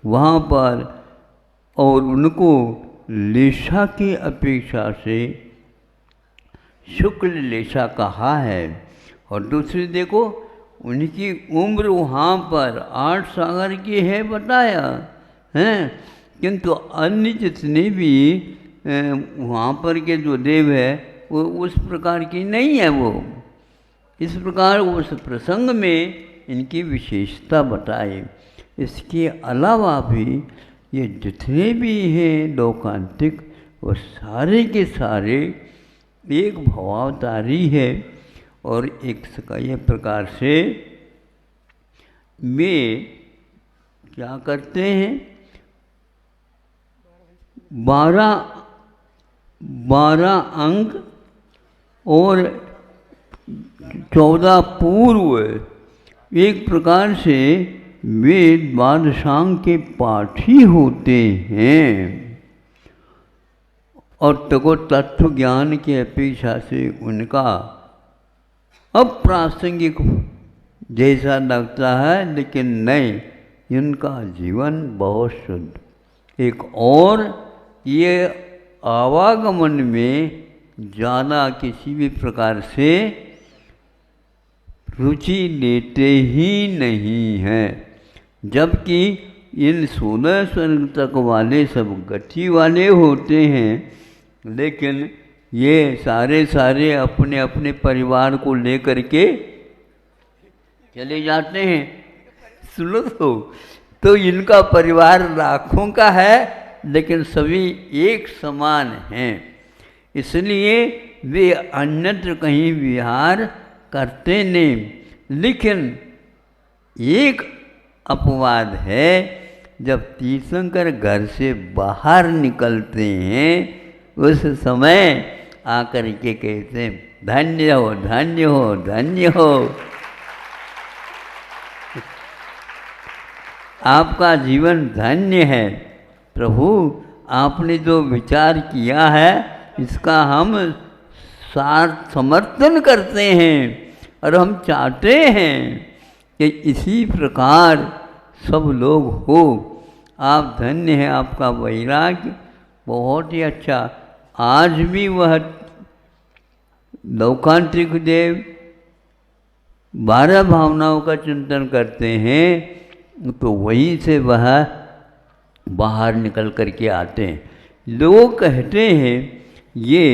वहाँ पर, और उनको लेशा की अपेक्षा से शुक्ल लेशा कहा है। और दूसरी देखो, उनकी उम्र वहाँ पर 8 सागर की है बताया है, किंतु अन्य जितने भी वहाँ पर के जो देव है वो उस प्रकार की नहीं है। वो इस प्रकार उस प्रसंग में इनकी विशेषता बताए। इसके अलावा भी ये जितने भी हैं लोकांतिक, वो सारे के सारे एक भवावतारी है। और एक ये प्रकार से वे क्या करते हैं, 12 अंग और 14 पूर्व, एक प्रकार से वे द्वादशांग के पाठी होते हैं। और तको तत्व ज्ञान की अपेक्षा से उनका अप्रासंगिक जैसा लगता है, लेकिन नहीं, इनका जीवन बहुत शुद्ध। एक और ये आवागमन में ज़्यादा किसी भी प्रकार से रुचि लेते ही नहीं हैं, जबकि इन 16 स्वर्ग तक वाले सब गति वाले होते हैं। लेकिन ये सारे अपने अपने परिवार को लेकर के चले जाते हैं। सुनो तो इनका परिवार लाखों का है, लेकिन सभी एक समान हैं, इसलिए वे अन्यत्र कहीं विहार करते नहीं। लेकिन एक अपवाद है, जब तीर्थंकर घर से बाहर निकलते हैं उस समय आकर के कहते हैं, धन्य हो धन्य हो धन्य हो, आपका जीवन धन्य है। प्रभु आपने जो विचार किया है इसका हम सार्थ समर्थन करते हैं, और हम चाहते हैं कि इसी प्रकार सब लोग हो। आप धन्य हैं, आपका वैराग्य बहुत ही अच्छा। आज भी वह लौकांतिक देव 12 भावनाओं का चिंतन करते हैं, तो वहीं से वह बाहर निकल कर के आते हैं। लोग कहते हैं ये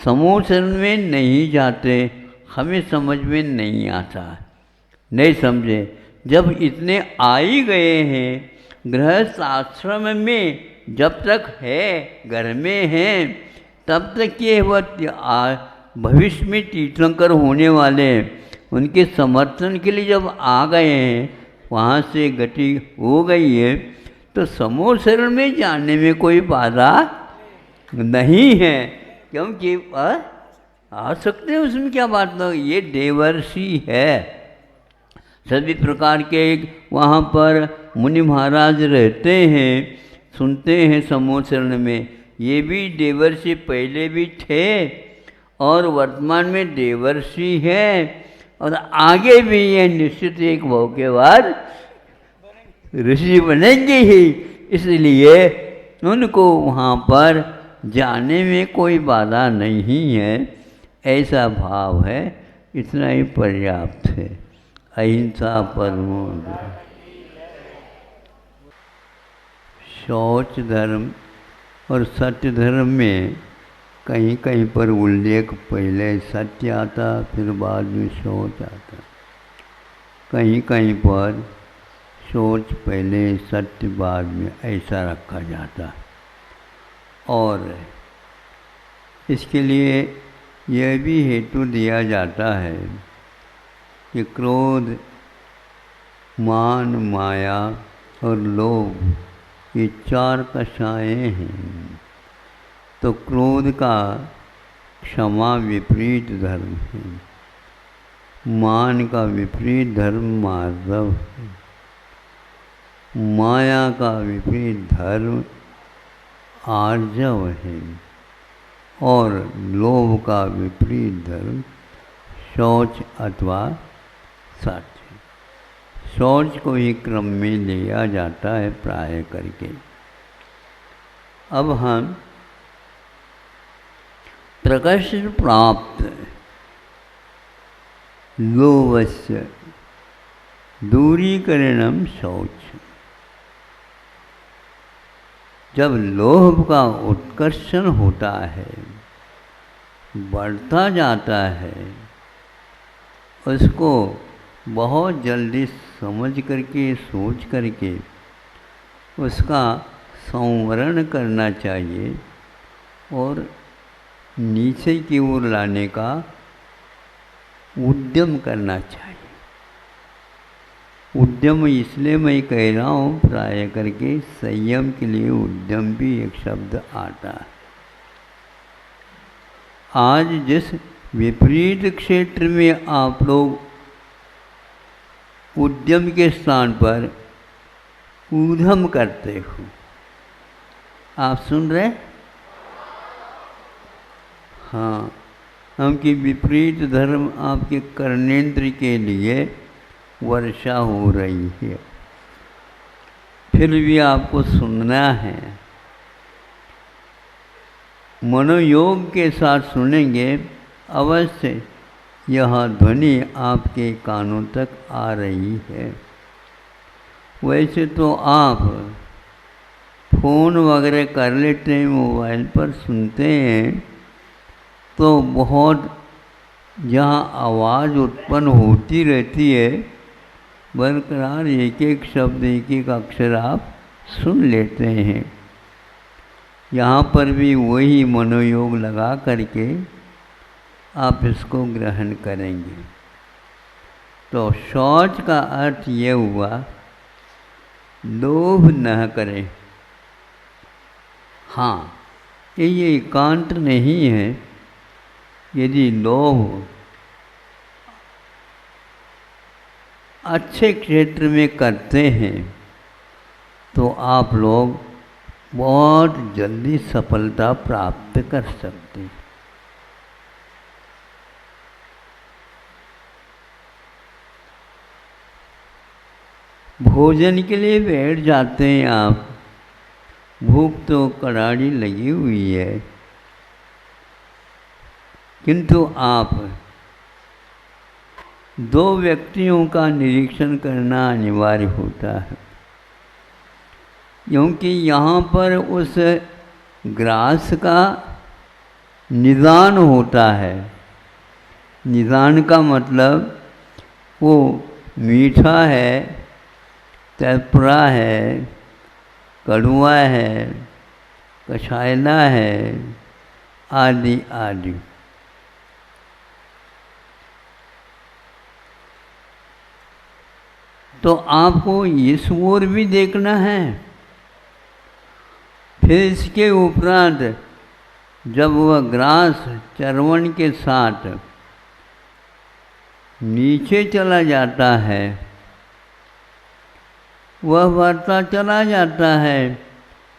समूह शरण में नहीं जाते, हमें समझ में नहीं आता। नहीं समझे, जब इतने आ ही गए हैं गृहस्थ आश्रम में, जब तक है घर में हैं, तब तक ये वह भविष्य में तीर्थंकर होने वाले, उनके समर्थन के लिए जब आ गए हैं, वहाँ से गति हो गई है, तो समूह शरण में जाने में कोई बाधा नहीं है, क्योंकि आ सकते हैं, उसमें क्या बात नहीं। ये देवर्षि है, सभी प्रकार के वहाँ पर मुनि महाराज रहते हैं, सुनते हैं समूह शरण में। ये भी देवर्षि पहले भी थे और वर्तमान में देवर्षि है, और आगे भी ये निश्चित एक भाव के बाद ऋषि बनेंगे ही। इसलिए उनको वहाँ पर जाने में कोई बाधा नहीं है, ऐसा भाव है, इतना ही पर्याप्त है। अहिंसा परमो धर्मः। शौच धर्म और सत्य धर्म में कहीं कहीं पर उल्लेख पहले सत्य आता, फिर बाद में शौच आता। कहीं कहीं पर शौच पहले सत्य बाद में, ऐसा रखा जाता। और इसके लिए यह भी हेतु दिया जाता है कि क्रोध, मान, माया और लोभ ये 4 कषायें हैं। तो क्रोध का क्षमा विपरीत धर्म है, मान का विपरीत धर्म मार्दव है, माया का विपरीत धर्म आर्जव है, और लोभ का विपरीत धर्म शौच अथवा सत्य। शौच को ही क्रम में लिया जाता है प्राय करके। अब हम प्रकर्ष प्राप्त लोभस्य दूरीकरणम शौच। जब लोभ का उत्कर्षण होता है, बढ़ता जाता है, उसको बहुत जल्दी समझ करके सोच करके उसका संवरण करना चाहिए और नीचे की ओर लाने का उद्यम करना चाहिए। उद्यम इसलिए मैं कह रहा हूँ प्राय करके संयम के लिए उद्यम भी एक शब्द आता है। आज जिस विपरीत क्षेत्र में आप लोग उद्यम के स्थान पर ऊधम करते हो, आप सुन रहे? हाँ, हम कि विपरीत धर्म आपके कर्णेंद्र के लिए वर्षा हो रही है, फिर भी आपको सुनना है। मनोयोग के साथ सुनेंगे, अवश्य यह ध्वनि आपके कानों तक आ रही है। वैसे तो आप फ़ोन वगैरह कर लेते हैं, मोबाइल पर सुनते हैं, तो बहुत जहाँ आवाज़ उत्पन्न होती रहती है, बरकरार एक एक शब्द एक एक अक्षर आप सुन लेते हैं। यहाँ पर भी वही मनोयोग लगा करके आप इसको ग्रहण करेंगे। तो शौच का अर्थ ये हुआ लोभ न करें। हाँ, ये एकांत नहीं है। यदि लोभ अच्छे क्षेत्र में करते हैं तो आप लोग बहुत जल्दी सफलता प्राप्त कर सकते हैं। भोजन के लिए बैठ जाते हैं आप, भूख तो कड़ाड़ी लगी हुई है, किंतु आप दो व्यक्तियों का निरीक्षण करना अनिवार्य होता है, क्योंकि यहाँ पर उस ग्रास का निदान होता है। निदान का मतलब वो मीठा है, तैपरा है, कड़वा है, कछायला है, आदि आदि। तो आपको इस ओर भी देखना है। फिर इसके उपरांत जब वह ग्रास चरवण के साथ नीचे चला जाता है, वह बढ़ता चला जाता है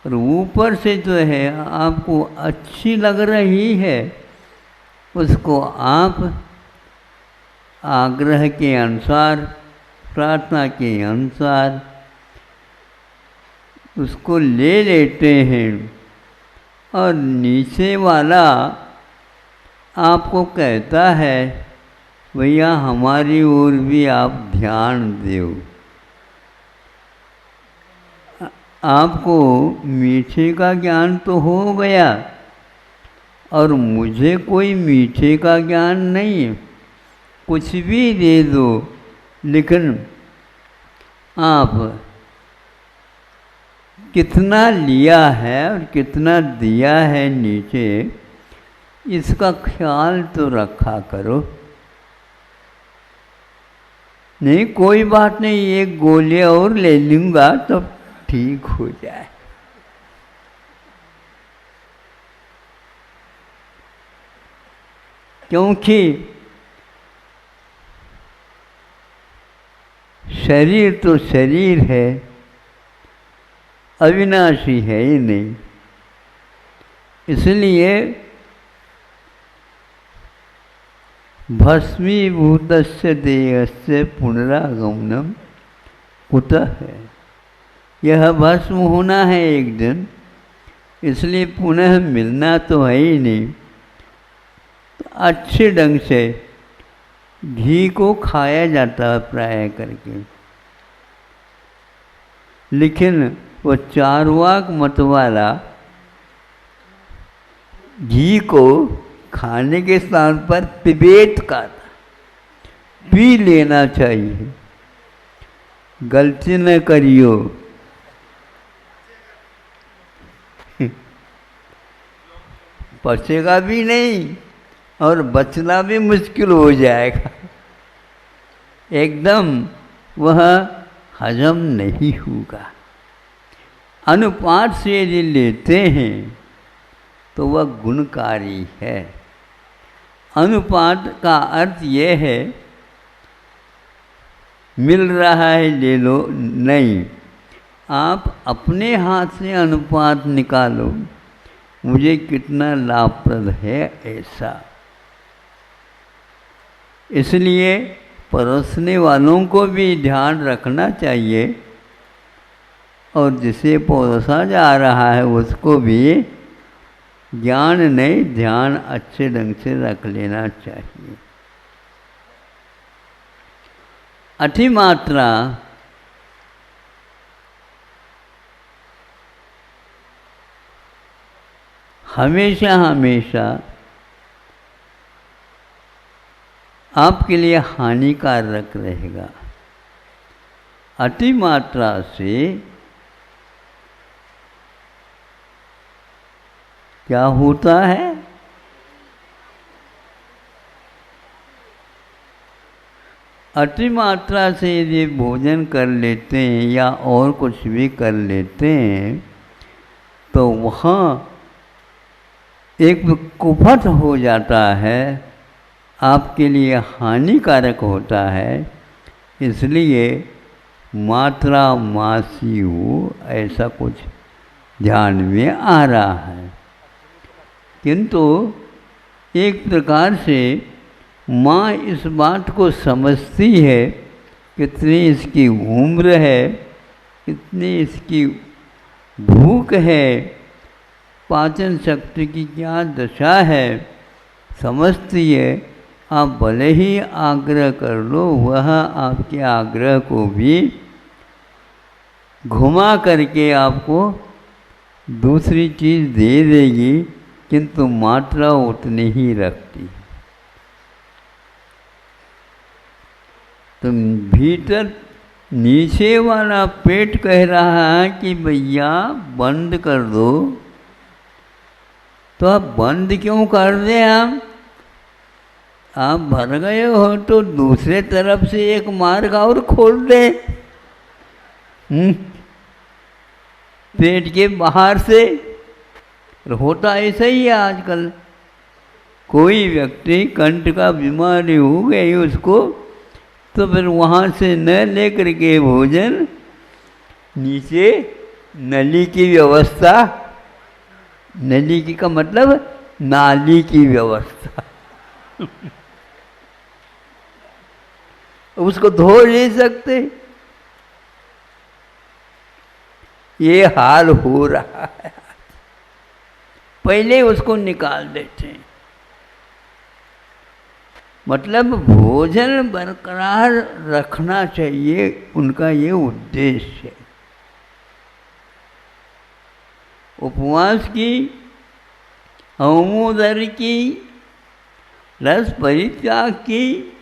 और ऊपर से जो है आपको अच्छी लग रही है, उसको आप आग्रह के अनुसार, प्रार्थना के अनुसार उसको ले लेते हैं और नीचे वाला आपको कहता है भैया हमारी ओर भी आप ध्यान दो। आपको मीठे का ज्ञान तो हो गया और मुझे कोई मीठे का ज्ञान नहीं, कुछ भी दे दो, लेकिन आप कितना लिया है और कितना दिया है नीचे, इसका ख्याल तो रखा करो। नहीं, कोई बात नहीं, एक गोली और ले लूँगा तो ठीक हो जाए। क्योंकि शरीर तो शरीर है, अविनाशी है ही नहीं। इसलिए भस्मीभूतस्य देहस्य पुनरागमनम कुतः है। यह भस्म होना है एक दिन, इसलिए पुनः मिलना तो है ही नहीं। तो अच्छे ढंग से घी को खाया जाता है प्राय करके, लेकिन वो चारवाक मत वाला घी को खाने के स्थान पर पिबेत का पी लेना चाहिए। गलती न करियो। पचेगा भी नहीं और बचना भी मुश्किल हो जाएगा, एकदम वह हजम नहीं होगा। अनुपात से यदि लेते हैं तो वह गुणकारी है। अनुपात का अर्थ यह है मिल रहा है ले लो, नहीं, आप अपने हाथ से अनुपात निकालो, मुझे कितना लाभप्रद है ऐसा। इसलिए परोसने वालों को भी ध्यान रखना चाहिए और जिसे परोसा जा रहा है उसको भी ज्ञान नहीं ध्यान अच्छे ढंग से रख लेना चाहिए। अतिमात्रा हमेशा हमेशा आपके लिए हानिकारक रहेगा। अतिमात्रा से क्या होता है? अतिमात्रा से यदि भोजन कर लेते हैं या और कुछ भी कर लेते हैं तो वहाँ एक कुफत हो जाता है, आपके लिए हानिकारक होता है। इसलिए मात्रा मासी हो ऐसा कुछ ध्यान में आ रहा है। किंतु एक प्रकार से माँ इस बात को समझती है कितनी इसकी उम्र है, कितनी इसकी भूख है, पाचन शक्ति की क्या दशा है, समझती है। आप भले ही आग्रह कर लो, वह आपके आग्रह को भी घुमा करके आपको दूसरी चीज़ दे देगी, किंतु मात्रा उतनी ही रखती। तो भीतर नीचे वाला पेट कह रहा है कि भैया बंद कर दो, तो आप बंद क्यों कर दें? आप भर गए हो तो दूसरे तरफ से एक मार्ग और खोल दें, पेट के बाहर से। होता ऐसा ही है आजकल। कोई व्यक्ति कंठ का बीमारी हो गई उसको, तो फिर वहाँ से न लेकर के भोजन नीचे नली की व्यवस्था, नली की का मतलब नाली की व्यवस्था उसको धो नहीं सकते। ये हाल हो रहा है, पहले उसको निकाल देते हैं। मतलब भोजन बरकरार रखना चाहिए, उनका ये उद्देश्य है। उपवास की, अवमोदर की, रस परित्याग की,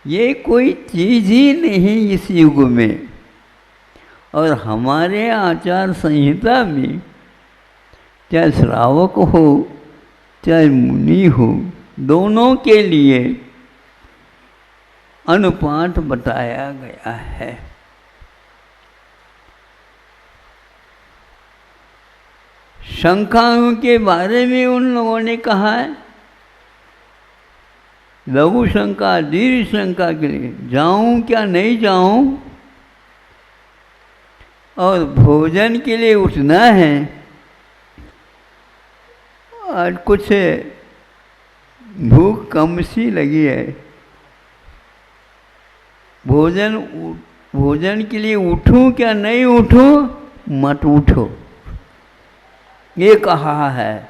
ये कोई चीज़ ही नहीं इस युग में। और हमारे आचार संहिता में चाहे श्रावक हो चाहे मुनि हो, दोनों के लिए अनुपात बताया गया है। शंकाओं के बारे में उन लोगों ने कहा है, लघु शंका दीर्घ शंका के लिए जाऊं क्या नहीं जाऊं, और भोजन के लिए उठना है और कुछ भूख कम सी लगी है, भोजन भोजन के लिए उठूं क्या नहीं उठूं, मत उठो, ये कहा है।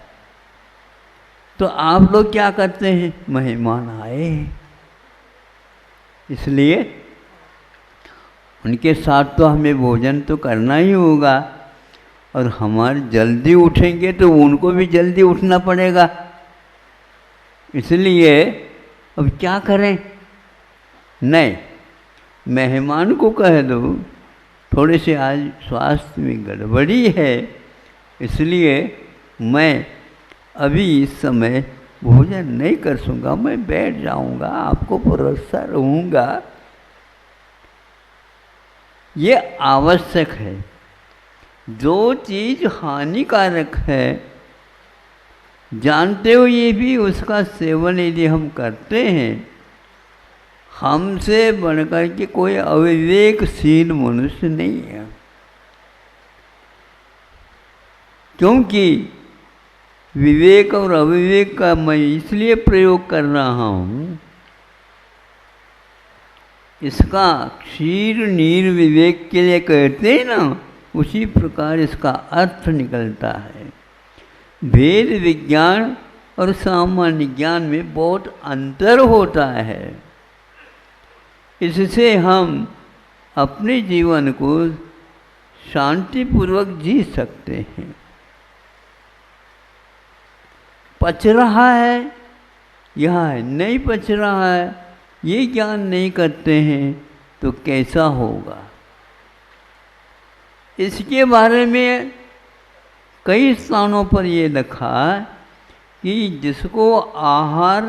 तो आप लोग क्या करते हैं, मेहमान आए इसलिए उनके साथ तो हमें भोजन तो करना ही होगा, और हमारे जल्दी उठेंगे तो उनको भी जल्दी उठना पड़ेगा। इसलिए अब क्या करें, नहीं, मेहमान को कह दो थोड़े से आज स्वास्थ्य में गड़बड़ी है, इसलिए मैं अभी इस समय भोजन नहीं कर सकूँगा, मैं बैठ जाऊँगा, आपको परोसता रहूँगा। ये आवश्यक है। जो चीज़ हानिकारक है जानते हुए भी उसका सेवन यदि हम करते हैं, हमसे बढ़कर के कोई अविवेकशील मनुष्य नहीं है। क्योंकि विवेक और अविवेक का मैं इसलिए प्रयोग कर रहा हूँ, इसका क्षीर नीर विवेक के लिए कहते हैं ना, उसी प्रकार इसका अर्थ निकलता है। वेद विज्ञान और सामान्य ज्ञान में बहुत अंतर होता है। इससे हम अपने जीवन को शांतिपूर्वक जी सकते हैं। पच रहा है, यह नहीं पच रहा है, ये ज्ञान नहीं करते हैं तो कैसा होगा। इसके बारे में कई स्थानों पर ये लिखा कि जिसको आहार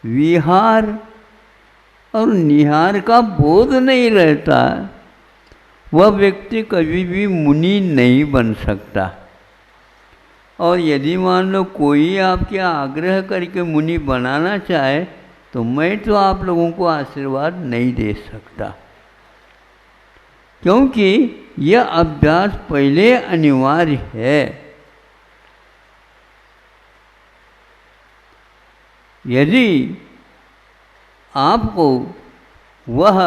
विहार और निहार का बोध नहीं रहता, वह व्यक्ति कभी भी मुनि नहीं बन सकता। और यदि मान लो कोई आपके आग्रह करके मुनि बनाना चाहे तो मैं तो आप लोगों को आशीर्वाद नहीं दे सकता, क्योंकि यह अभ्यास पहले अनिवार्य है। यदि आपको वह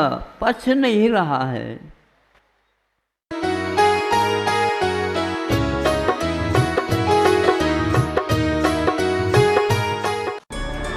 पच नहीं रहा है